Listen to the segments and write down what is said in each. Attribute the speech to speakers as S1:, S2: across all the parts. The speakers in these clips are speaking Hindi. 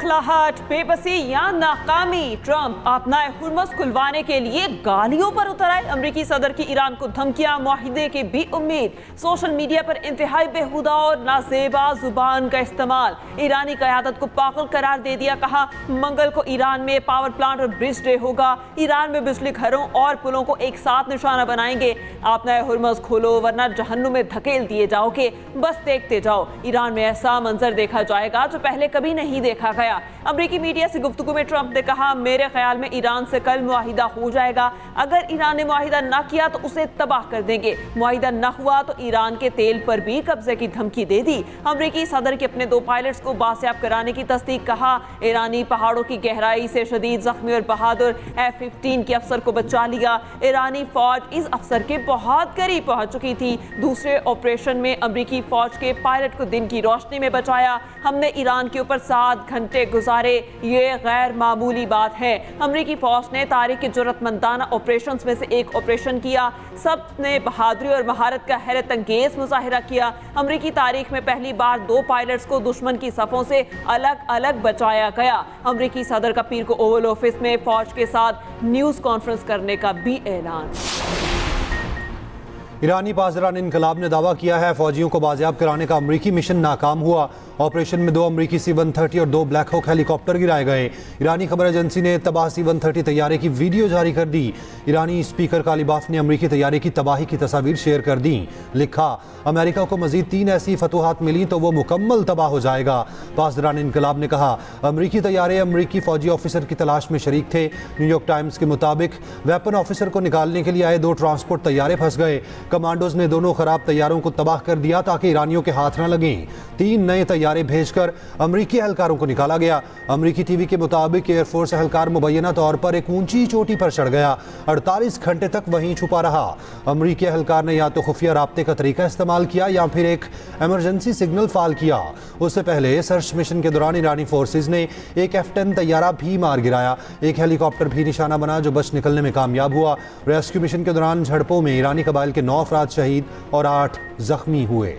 S1: बौखलाहट, बेबसी या नाकामी, ट्रंप अपना हुर्मुज़ खुलवाने के लिए गालियों पर उतर आए। अमरीकी सदर की ईरान को धमकियां, मुआहिदे की भी उम्मीद। सोशल मीडिया पर इंतहाई बेहुदा और नाजेबा जुबान का इस्तेमाल। ईरानी क़यादत को पागल करार दे दिया, कहा मंगल को ईरान में पावर प्लांट और ब्रिज डे होगा। ईरान में बिजली घरों और पुलों को एक साथ निशाना बनाएंगे। अपना हुर्मुज़ खोलो वरना जहन्नुम में धकेल दिए जाओगे। बस देखते जाओ, ईरान में ऐसा मंजर देखा जाएगा जो पहले कभी नहीं देखा गया। अमरीकी मीडिया से गुफ्तगू में ट्रंप ने कहा, मेरे ख्याल में ईरान से कल मुआहिदा हो जाएगा। अगर ईरान ने मुआहिदा न किया तो उसे तबाह कर देंगे। मुआहिदा न हुआ तो ईरान के तेल पर भी कब्जे की धमकी दे दी। अमरीकी सदर के अपने 2 पायलट्स को बासियाब कराने की तस्दीक, कहा ईरानी पहाड़ों की गहराई से शदीद जख्मी और बहादुर F-15 के अफसर को बचा लिया। ईरानी फौज इस अफसर के बहुत करीब पहुंच चुकी थी। दूसरे ऑपरेशन में अमरीकी फौज के पायलट को दिन की रोशनी में बचाया। हमने ईरान के ऊपर 7 घंटे गुजारे, ये गैर मामूली बात है। अमरीकी फौज ने तारीख के जुर्रतमंदाना ऑपरेशंस में से एक ऑपरेशन किया। सब ने बहादुरी और महारत का हैरत अंगेज मुजाहिरा किया। अमरीकी तारीख में पहली बार 2 पायलट्स को दुश्मन की सफ़ों से अलग अलग बचाया गया। अमरीकी सदर का पीर को ओवल ऑफिस में फौज के साथ न्यूज़ कॉन्फ्रेंस करने का भी ऐलान।
S2: ईरानी पासदारान इनकलाब ने दावा किया है फौजियों को बाजियाब कराने का अमरीकी मिशन नाकाम हुआ। ऑपरेशन में 2 अमरीकी C-130 और 2 ब्लैक हॉक हेलीकॉप्टर गिराए गए। ईरानी खबर एजेंसी ने तबाह C-130 तैयारे की वीडियो जारी कर दी। ईरानी स्पीकर कालीबाफ ने अमरीकी तैयारे की तबाही की तस्वीर शेयर कर दी। लिखा, अमेरिका को मजीद 3 ऐसी फतूहात मिली तो वो मुकम्मल तबाह हो जाएगा। पासदारान इनकलाब ने कहा, अमरीकी तैयारे अमरीकी फौजी ऑफिसर की तलाश में शरीक थे। न्यूयॉर्क टाइम्स के मुताबिक वेपन ऑफिसर को निकालने के लिए आए 2 ट्रांसपोर्ट तैयारे फंस गए। कमांडोज ने दोनों खराब तैयारों को तबाह कर दिया ताकि ईरानियों के हाथ न लगें। 3 नए तैयारे भेजकर अमरीकी एहलकारों को निकाला गया। अमरीकी टीवी के मुताबिक एयरफोर्स एहलकार मुबैना तौर पर एक ऊंची चोटी पर चढ़ गया, 48 घंटे तक वहीं छुपा रहा। अमरीकी एहलकार ने या तो खुफिया राब्ते का तरीका इस्तेमाल किया या फिर एक इमरजेंसी सिग्नल फाल किया। उससे पहले सर्च मिशन के दौरान ईरानी फोर्सेज ने एक F-10 तैयारा भी मार गिराया। एक हेलीकॉप्टर भी निशाना बना जो बच निकलने में कामयाब हुआ। रेस्क्यू मिशन के दौरान झड़पों में ईरानी कबाइल के 9 अफराद शहीद और 8 जख्मी हुए।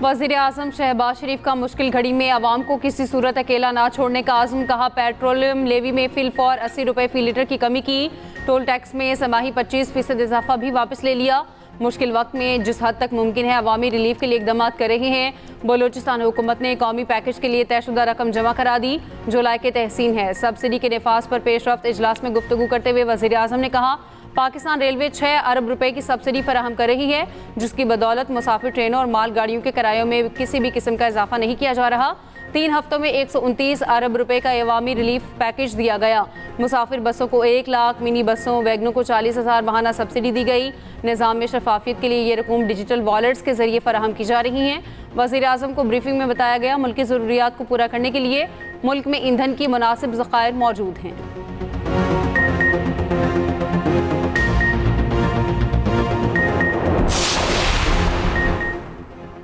S3: वज़ीर आज़म शहबाज शरीफ का मुश्किल घड़ी में अवाम को किसी सूरत अकेला ना छोड़ने का आज़म, कहा पेट्रोलियम लेवी में फिलफौर 80 रुपये फ़ी लीटर की कमी की। टोल टैक्स में समाही 25% इजाफा भी वापस ले लिया। मुश्किल वक्त में जिस हद तक मुमकिन है अवामी रिलीफ के लिए इकदाम कर रही हैं। बलोचिस्तान हुकूमत ने कौमी पैकेज के लिए तयशुदा रकम जमा करा दी, जो लायक तहसीन है। सब्सिडी के नफाज पर पेश रफ्त इजलास में गुफ्तगू करते हुए वज़ीर आज़म ने कहा, पाकिस्तान रेलवे 6 अरब रुपए की सब्सिडी फराहम कर रही है, जिसकी बदौलत मुसाफिर ट्रेनों और माल गाड़ियों के किरायों में किसी भी किस्म का इजाफा नहीं किया जा रहा। 3 हफ्तों में 129 अरब रुपए का अवामी रिलीफ पैकेज दिया गया। मुसाफिर बसों को 1 लाख, मिनी बसों वैगनों को 40,000 माहाना सब्सिडी दी गई। निज़ाम में शफाफियत के लिए ये रकूम डिजिटल वॉलेट्स के जरिए फराहम की जा रही हैं। वज़ीर आज़म को ब्रीफिंग में बताया गया, मुल्क की ज़रूरियात को पूरा करने के लिए मुल्क में ईंधन की मुनासिब ज़खायर मौजूद हैं।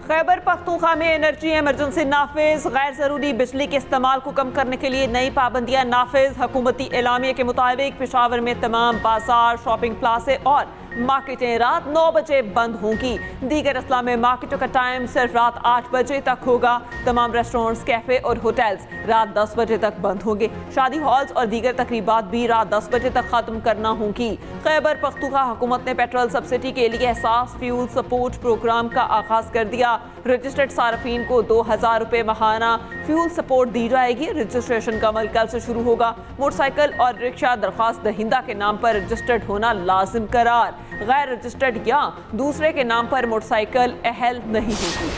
S1: खैबर पख्तूनख्वा में एनर्जी इमरजेंसी नाफिज। गैर ज़रूरी बिजली के इस्तेमाल को कम करने के लिए नई पाबंदियां नाफिज। हुकूमती एलामिया के मुताबिक पेशावर में तमाम बाजार, शॉपिंग प्लाजे और मार्केटें रात 9 बजे बंद होंगी। दीगर अजला में मार्केटों का टाइम सिर्फ रात 8 बजे तक होगा। तमाम रेस्टोरेंट्स, कैफे और होटल्स रात 10 बजे तक बंद होंगे। शादी हॉल्स और दीगर तकरीबात भी रात 10 बजे तक खत्म करना होंगी। खैबर पख्तूनख्वा हुकूमत ने पेट्रोल सब्सिडी के लिए एहसास फ्यूल सपोर्ट प्रोग्राम का आगाज कर दिया। रजिस्टर्ड सार्फिन को 2000 रुपये माहाना फ्यूल सपोर्ट दी जाएगी। रजिस्ट्रेशन का अमल कल से शुरू होगा। मोटरसाइकिल और रिक्शा दरख्वास्त दहिंदा के नाम पर रजिस्टर्ड होना लाजिम करार। गैर रजिस्टर्ड या दूसरे के नाम पर मोटरसाइकिल अहल नहीं होगी।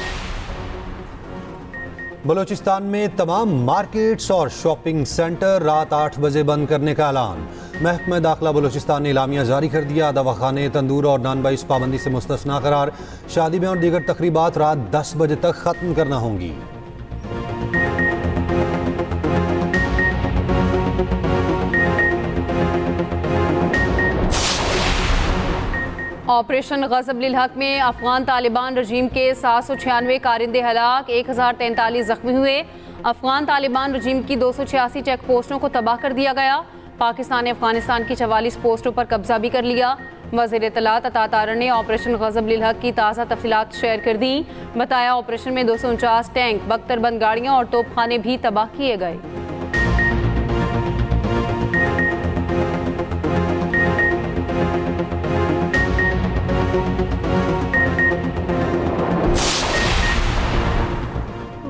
S2: बलोचिस्तान में तमाम मार्केट्स और शॉपिंग सेंटर रात 8 बजे बंद करने का ऐलान। महकमा दाखिला बलोचिस्तान ने इलामिया जारी कर दिया। दवाखाने, तंदूर और नॉन वेज पाबंदी से मुस्तस्ना करार। शादी में और दीगर तकरीबात रात 10 बजे तक खत्म करना होंगी।
S3: ऑपरेशन गज़ब लिल हक में अफगान तालिबान रजीम के 796 कारिंदे हलाक, 1043 जख्मी हुए। अफगान तालिबान रजीम की 286 चेक पोस्टों को तबाह कर दिया गया। पाकिस्तान ने अफगानिस्तान की 44 पोस्टों पर कब्जा भी कर लिया। वज़ीर इत्तलात अता तारर ने ऑपरेशन गज़ब लिल हक़ की ताज़ा तफसीलात शेयर कर दी। बताया ऑपरेशन में 249 टैंक, बख्तरबंद गाड़ियाँ और तोपखाने भी तबाह किए गए।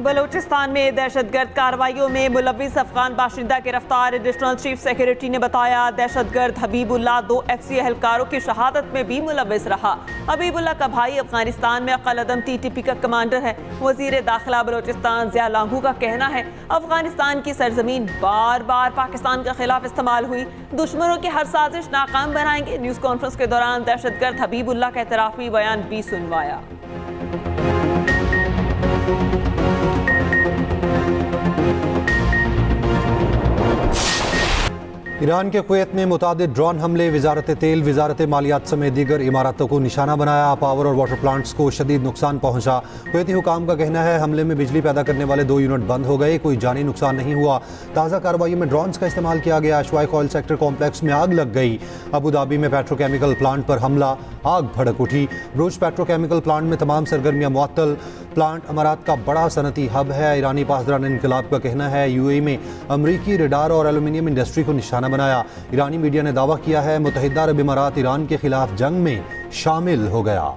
S1: बलूचिस्तान में दहशतगर्द कार्रवाइयों में मुलविस अफगान बाशिंदा गिरफ्तार। एडिशनल चीफ सेक्रेटरी ने बताया दहशतगर्द हबीबुल्लाह 2 FC एहलकारों की शहादत में भी मुलविस रहा। हबीबुल्लाह का भाई अफगानिस्तान में कलअदम TTP का कमांडर है। वजीर दाखिला बलूचिस्तान ज़िया लांगू का कहना है अफगानिस्तान की सरजमीन बार बार पाकिस्तान के खिलाफ इस्तेमाल हुई, दुश्मनों की हर साजिश नाकाम बनाएंगे। न्यूज़ कॉन्फ्रेंस के दौरान दहशतगर्द हबीबुल्लाह का एतराफ़ी बयान भी सुनवाया।
S2: ईरान के कुवैत में मुतादिद ड्रोन हमले, वजारत तेल, वजारत मालियात समेत दीगर इमारतों को निशाना बनाया। पावर और वाटर प्लांट्स को शदीद नुकसान पहुंचा। कुवैती हुकाम का कहना है हमले में बिजली पैदा करने वाले 2 यूनिट बंद हो गए, कोई जानी नुकसान नहीं हुआ। ताज़ा कार्रवाइयों में ड्रोन्स का इस्तेमाल किया गया। अशवाइक ऑयल सेक्टर कॉम्प्लेक्स में आग लग गई। अबू धाबी में पेट्रोकेमिकल प्लांट पर हमला, आग भड़क उठी। ब्रूच पेट्रोकेमिकल प्लांट में तमाम सरगर्मियाँ मुअत्तल। प्लांट अमारात का बड़ा सनती हब है। ईरानी पासदारान इनकलाब का कहना है UAE में अमरीकी रडार और एल्यूमिनियम इंडस्ट्री को निशाना बनाया। ईरानी मीडिया ने दावा किया है मुत्तहिदा अरब इमारात ईरान के खिलाफ जंग में शामिल हो गया।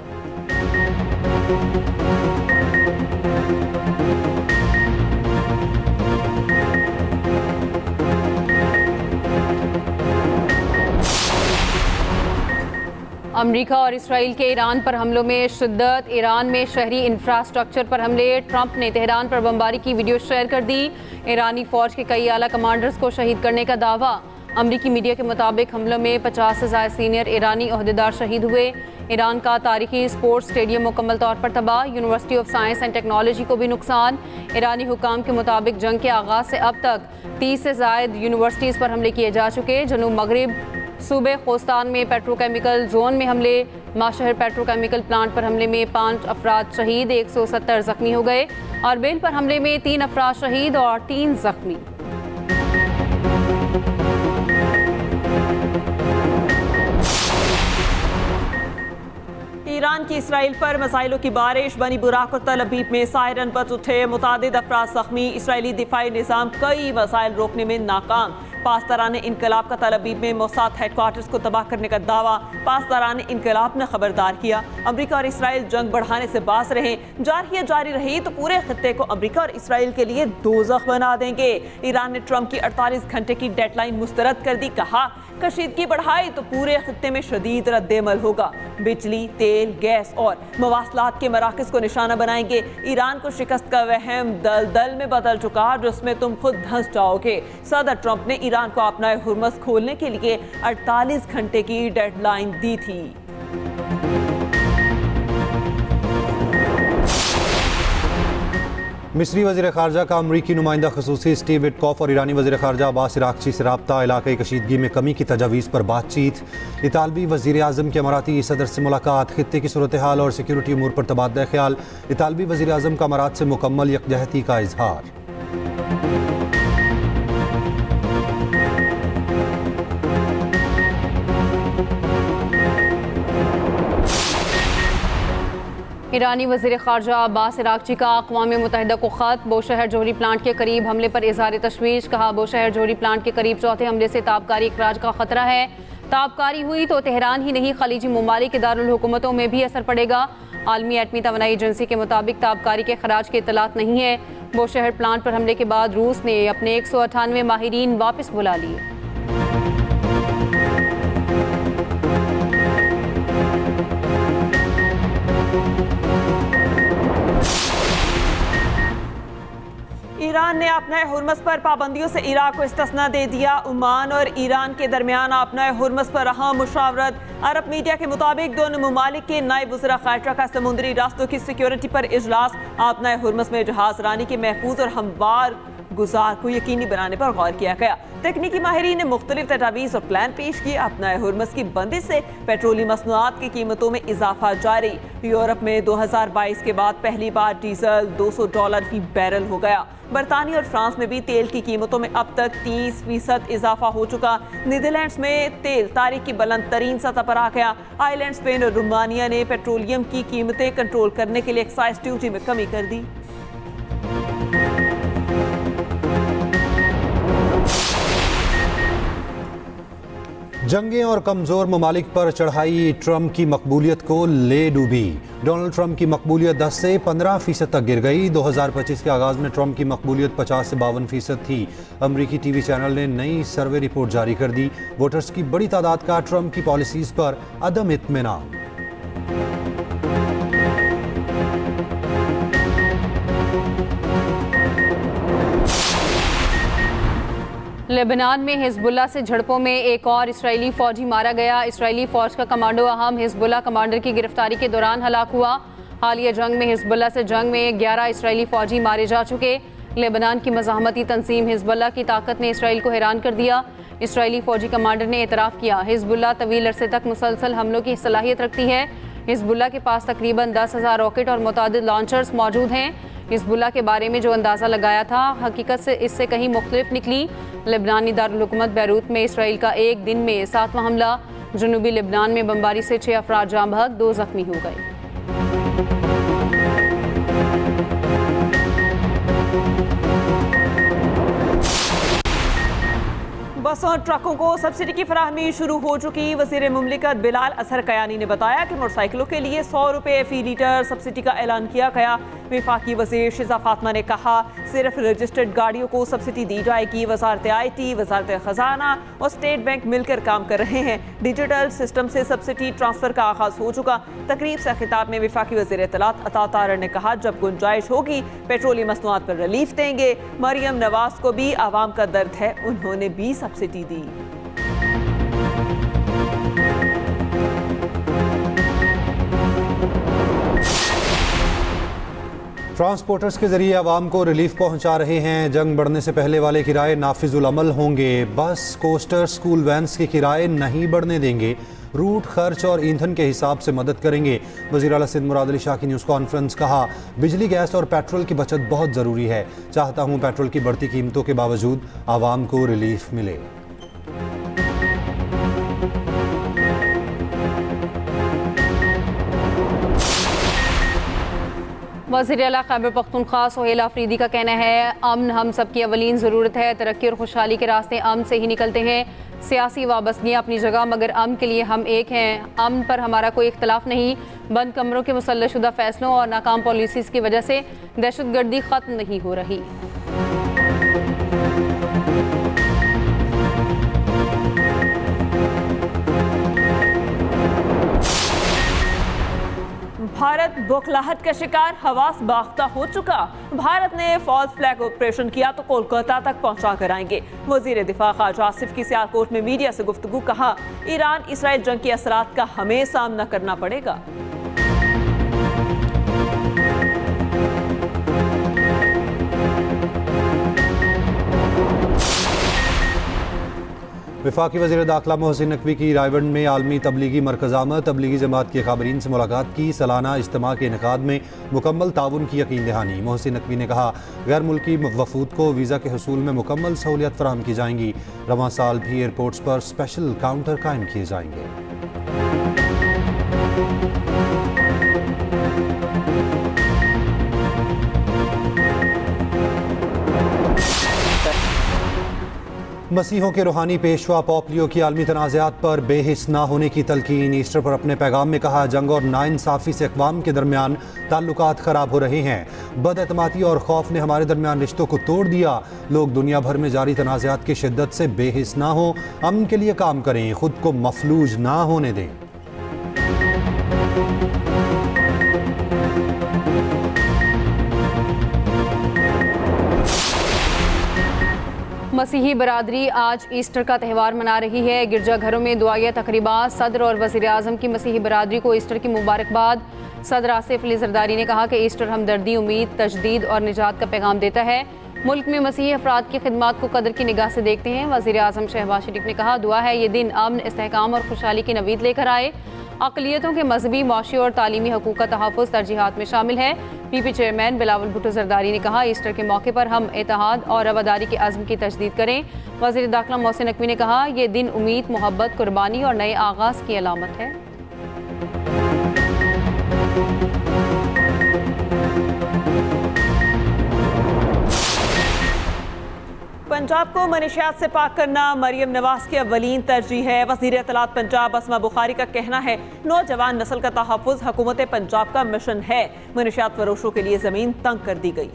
S3: अमेरिका और इसराइल के ईरान पर हमलों में शिद्दत। ईरान में शहरी इंफ्रास्ट्रक्चर पर हमले। ट्रंप ने तेहरान पर बमबारी की वीडियो शेयर कर दी। ईरानी फौज के कई आला कमांडर्स को शहीद करने का दावा। अमरीकी मीडिया के मुताबिक हमलों में 50 से ज़ायद सीनियर ईरानी ओहदेदार शहीद हुए। ईरान का तारीखी स्पोर्ट्स स्टेडियम मुकम्मल तौर पर तबाह। University of science and technology को भी नुकसान। ईरानी हुकाम के मुताबिक जंग के आगाज़ से अब तक 30 से ज़ायद यूनिवर्सिटीज़ पर हमले किए जा चुके। जनूब मगरिब सूबे खोस्तान में पेट्रोकेमिकल जोन में हमले। माशहर पेट्रोकेमिकल प्लांट पर हमले में 5 अफराद शहीद, 170 जख्मी हो गए। अर्बिल पर हमले में 3 अफराद शहीद और 3 जख्मी।
S1: ईरान की इसराइल पर मिसाइलों की बारिश। बनी बुराक और तल अबीब में सायरन बज उठे, मुतादिद अफराद जख्मी। इसराइली दिफाई निज़ाम कई मिसाइल रोकने में नाकाम। पासदारान इनकलाब का तल अबीब में मोसाद हेडक्वार्टर्स को तबाह करने का दावा। पासदारान इनकलाब ने खबरदार किया अमरीका और इसराइल जंग बढ़ाने से बाज रहे। जारी रही तो पूरे खत्ते को अमरीका और इसराइल के लिए दोज़ख बना देंगे। ईरान ने ट्रंप की 48 घंटे की डेडलाइन मुस्तरद कर दी। कहा कशीदगी बढ़ाई तो पूरे खत्ते में शदीद रद्द-ए-अमल होगा। बिजली, तेल, गैस और मवासलात के मराकज़ को निशाना बनाएंगे। ईरान को शिकस्त का वहम दलदल में बदल चुका जिसमें तुम खुद धंस जाओगे। सदर ट्रंप ने ईरान को अपना हुर्मस खोलने के लिए 48 घंटे की डेडलाइन दी थी।
S2: मिस्री वज़ीर ख़ारजा का अमरीकी नुमाइंदा ख़ुसूसी स्टीव विटकॉफ और ईरानी वज़ीर ख़ारजा अब्बास इराक़ची से रब्ता। इलाक़ाई कशीदगी में कमी की तजावीज़ पर बातचीत। इतालवी वज़ीर आज़म के अमाराती सदर से मुलाकात। खित्ते की सूरत हाल और सिक्योरिटी उमूर पर तबादला ख्याल। इतालवी वज़ीर आज़म का अमारात से मुकम्मल यकजहती का इजहार।
S3: ईरानी वज़ीर ख़ारजा अब्बास इराक़ची का अक़वाम मुत्तहिदा को ख़त। बोशहर जोहरी प्लांट के करीब हमले पर इज़हार तशवीश। कहा बोशहर जोहरी प्लांट के करीब चौथे हमले से ताबकारी इखराज का ख़तरा है। ताबकारी हुई तो तेहरान ही नहीं खलीजी ममालिक के दारुल हुकूमतों में भी असर पड़ेगा। आलमी एटमी तवानाई एजेंसी के मुताबिक ताबकारी के खराज की इतलात नहीं है। बोशहर प्लांट पर हमले के बाद रूस ने अपने 198 माहिरीन वापस बुला लिए।
S1: ईरान ने अपने हुर्मस पर पाबंदियों से इराक को इस्तिस्ना दे दिया। ओमान और ईरान के दरमियान अपने हुर्मस पर अहम मुशावरत। अरब मीडिया के मुताबिक दोनों ममालिक के नायब वज़ीर ख़ारजा का समुद्री रास्तों की सिक्योरिटी पर इजलास। अपने हुर्मस में जहाज रानी के महफूज और हमवार गुजार को यकीनी बनाने पर गौर किया गया। तकनीकी माहिरीन ने मुख्तलिफ तजावीज़ और प्लान पेश किए। अपनाए हुर्मस की बंदिश से पेट्रोलियम मसनूआत की कीमतों में इजाफा जारी। यूरोप में 2022 के बाद पहली बार डीजल $200 फी बैरल हो गया। बरतानिया और फ्रांस में भी तेल की कीमतों में अब तक 30% इजाफा हो चुका। नीदरलैंड्स में तेल तारीख की बुलंद तरीन सतह पर आ गया। आयरलैंड, स्पेन और रोमानिया ने पेट्रोलियम की कीमतें कंट्रोल करने के लिए एक्साइज ड्यूटी में कमी कर दी।
S2: जंगें और कमजोर ममालिक पर चढ़ाई ट्रंप की मकबूलियत को ले डूबी। डोनाल्ड ट्रंप की मकबूलियत 10 से 15% तक गिर गई। 2025 के आगाज में ट्रंप की मकबूलियत 50 से 52% थी। अमरीकी टीवी चैनल ने नई सर्वे रिपोर्ट जारी कर दी। वोटर्स की बड़ी तादाद का ट्रंप की पॉलिसीज पर अदम इत्मीनान।
S3: लेबनान में हिजबुल्लाह से झड़पों में एक और इजरायली फौजी मारा गया। इजरायली फौज का कमांडो अहम हिजबुल्लाह कमांडर की गिरफ्तारी के दौरान हलाक हुआ। हालिया जंग में हिजबुल्लाह से जंग में 11 इजरायली फौजी मारे जा चुके। लेबनान की मज़ाहमती तंजीम हिजबुल्लाह की ताकत ने इसराइल को हैरान कर दिया। इसराइली फौजी कमांडर ने एतराफ़ किया, हिजबुल्लाह तवील अरसे तक मुसलसल हमलों की सलाहियत रखती है। हिजबुल्लाह के पास तकरीबन 10,000 रॉकेट और मुतादिद लॉन्चर्स मौजूद हैं। हिजबुल्लाह के बारे में जो अंदाज़ा लगाया था हकीकत से इससे कहीं मुख्तलिफ निकली। लेबनानी दारुल हुकूमत बैरूत में इसराइल का एक दिन में 7वां हमला। जनूबी लेबनान में बमबारी से 6 अफराद जाँ बहक, 2 जख्मी हो गए।
S1: बसों और ट्रकों को सब्सिडी की फराहमी शुरू हो चुकी। वज़ीर मुमलिकत बिलाल असहर कयानी ने बताया कि मोटरसाइकिलों के लिए 100 रुपये फी लीटर सब्सिडी का ऐलान किया गया। वफाकी वज़ीर शिजा फातिमा ने कहा, सिर्फ रजिस्टर्ड गाड़ियों को सब्सिडी दी जाएगी। वजारत IT, वजारत ख़जाना और स्टेट बैंक मिलकर काम कर रहे हैं। डिजिटल सिस्टम से सब्सिडी ट्रांसफ़र का आगाज़ हो चुका। तकरीब से खिताब में वफाकी वज़ीर इत्तलात अता तारर ने कहा, जब गुंजाइश होगी पेट्रोलियम मसनूआत पर रिलीफ देंगे। मरियम नवाज को भी आवाम का दर्द है, उन्होंने भी सब्सिडी दी।
S2: ट्रांसपोर्टर्स के जरिए आवाम को रिलीफ पहुंचा रहे हैं। जंग बढ़ने से पहले वाले किराए नाफिजुल अमल होंगे। बस, कोस्टर, स्कूल वैन्स के किराए नहीं बढ़ने देंगे। रूट, खर्च और ईंधन के हिसाब से मदद करेंगे। वज़ीर आला सिंध मुराद अली शाह की न्यूज़ कॉन्फ्रेंस। कहा, बिजली, गैस और पेट्रोल की बचत बहुत ज़रूरी है। चाहता हूँ पेट्रोल की बढ़ती कीमतों के बावजूद आवाम को रिलीफ मिले।
S3: वज़ीर आला खैबर पख्तूनख्वा सोहेल आफरीदी का कहना है, अमन हम सब की अवलीन ज़रूरत है। तरक्की और खुशहाली के रास्ते अमन से ही निकलते हैं। सियासी वाबस्तगियाँ अपनी जगह, मगर अमन के लिए हम एक हैं। अमन पर हमारा कोई इख्तलाफ नहीं। बंद कमरों के मुसल्लशुदा फैसलों और नाकाम पॉलिसीज़ की वजह से दहशतगर्दी ख़त्म नहीं हो रही।
S1: भारत बौखलाहट का शिकार, हवास बाख्ता हो चुका। भारत ने फॉल्स फ्लैग ऑपरेशन किया तो कोलकाता तक पहुंचा कर आएंगे। वजीर दिफा ख्वाजा आसिफ की सियालकोट में मीडिया से गुफ्तगू। कहा, ईरान इसराइल जंग के असरात का हमें सामना करना पड़ेगा।
S2: वफाकी वज़ीर दाखिला मोहसिन नकवी की रायबंड में आलमी तबलीगी मरकज़ आमद। तबलीगी जमात के ख़ाबरीन से मुलाकात की। सालाना इज्तिमा के इनेकाद में मुकम्मल ताउन की यकीन दहानी। मोहसिन नकवी ने कहा, गैर मुल्की वफूद को वीज़ा के हसूल में मुकम्मल सहूलियत फराहम की जाएंगी। रवां साल भी एयरपोर्ट्स पर स्पेशल काउंटर कायम किए जाएंगे। मसीहों के रूहानी पेशवा पोप लियो की आलमी तनाज़ात पर बेहिस ना होने की तलकीन। ईस्टर पर अपने पैगाम में कहा, जंग और नाइंसाफ़ी से अक़वाम के दरमियान ताल्लुकात ख़राब हो रहे हैं। बदअतमादी और खौफ ने हमारे दरमियान रिश्तों को तोड़ दिया। लोग दुनिया भर में जारी तनाज़ात की शिद्दत से बेहिस ना हो, अमन के लिए काम करें, ख़ुद को मफलूज ना होने दें।
S3: मसीही बरादरी आज ईस्टर का त्यौहार मना रही है। गिरजाघरों में दुआया तकरीबात। सदर और वज़ीर आज़म की मसीही बरादरी को ईस्टर की मुबारकबाद। सदर आसिफ अली ज़रदारी ने कहा कि ईस्टर हमदर्दी, उम्मीद, तजदीद और निजात का पैगाम देता है। मुल्क में मसीही अफराद की खिदमात को कदर की निगाह से देखते हैं। वज़ीर आज़म शहबाज शरीफ ने कहा, दुआ है ये दिन अमन, इस्तेहकाम और खुशहाली की नवीद लेकर आए। अक़लियतों के मजहबी, मुआशी और तालीमी हकूक़ का तहफ़्फ़ुज़ तरजीहात में शामिल है। पीपी चेयरमैन बिलावल भुट्टो ज़रदारी ने कहा, ईस्टर के मौके पर हम इत्तेहाद और रवादारी के अज़्म की तजदीद करें। वज़ीर दाखिला मोहसिन नकवी ने कहा, ये दिन उम्मीद, मोहब्बत, कुर्बानी और नए आगाज़ की अलामत है।
S1: पंजाब को मनशियात से पाक करना मरियम नवाज की अव्वलीन तरजीह है। वज़ीर इत्तलात पंजाब अस्मा बुखारी का कहना है, नौजवान नस्ल का तहफ़्फ़ुज़ हुकूमत पंजाब का मिशन है। मनशियात फरोशों के लिए ज़मीन तंग कर दी गई।